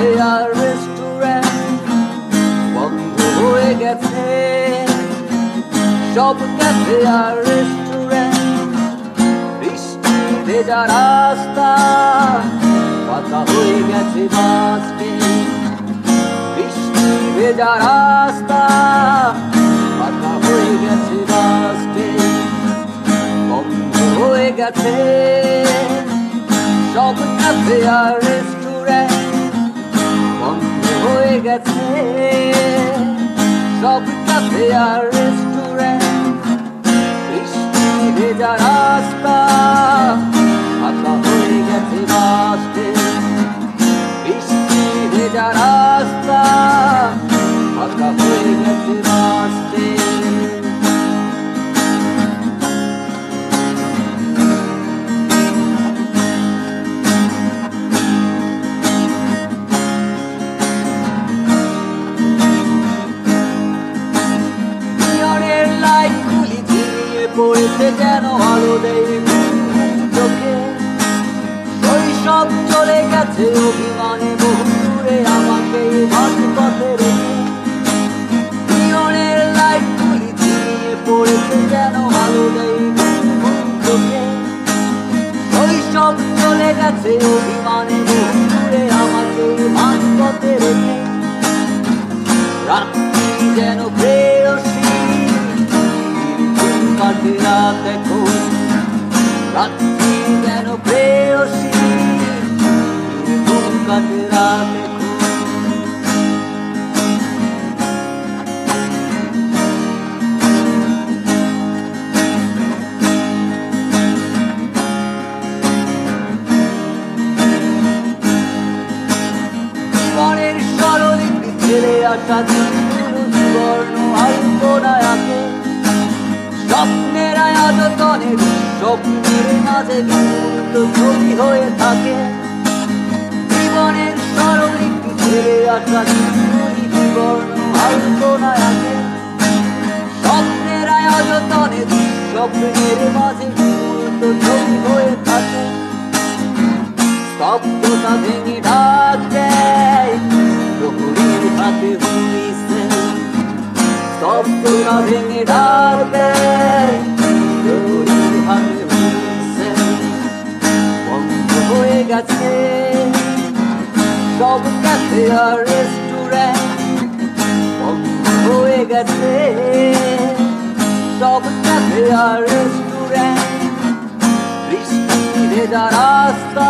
Cafe আর restaurant বন্ধ হয়ে গেছে। সব ক্যাফে আর রেস্টুরেন্ট, বৃষ্টি ভেজা রাস্তা ফাঁকা হয়ে গেছে বাস স্ট্যান্ড। বৃষ্টি ভেজা রাস্তা ফাঁকা হয়ে গেছে বাস স্ট্যান্ড, বন্ধ হয়ে গেছে সব ক্যাফে আর রেস্টুরেন্ট বন্ধ হয়ে গেছে। সব ক্যাফে আর রেস্টুরেন্ট, বৃষ্টি ভেজা রাস্তা ফাঁকা হয়ে গেছে বাস স্ট্যান্ড। বৃষ্টি ভেজা রাস্তা ফাঁকা হয়ে গেছে বাস স্ট্যান্ড। পড়েছে যেন আলো দেয় চোখে, শৈশব চলে গেছে অভিমানে বহু দূরে আমাকে মাঝপথে রেখে। জীবনের লাইটগুলি ঝিমিয়ে পড়েছে যেন আলো দেয় চোখে, শৈশব চলে গেছে অভিমানে বহু দূরে আমাকে মাঝপথে রেখে। রাত্রি যেন প্রেয়সী কাটে রাত এখন, রাত্রি যেন প্রেয়সী কাটে রাত এখন। জীবনের স্মরণে ছেড়ে আসা দিনগুলো সুবর্ণ আলপনায় আঁকে। স্বপ্নের আয়োজনে স্বপ্নের মাঝে বিমূর্ত ছবি হয়ে থাকে। জীবনের স্মরণিকটি ছেড়ে আসা দিনগুলি সুবর্ণ আলপনায় আঁকে। স্বপ্নের আয়োজনে স্বপ্নের মাঝে বিমূর্ত ছবি হয়ে থাকে। স্তব্ধতা ভেঙে ডাক দেয় প্রহরীর হাতে হুইসেল। স্তব্ধতা ভেঙে ডাক দেয় প্রহরীর হাতে হুইসেল। বন্ধ হয়ে গেছে সব ক্যাফে আর রেস্টুরেন্ট বন্ধ হয়ে গেছে। সব ক্যাফে আর রেস্টুরেন্ট, বৃষ্টি ভেজা রাস্তা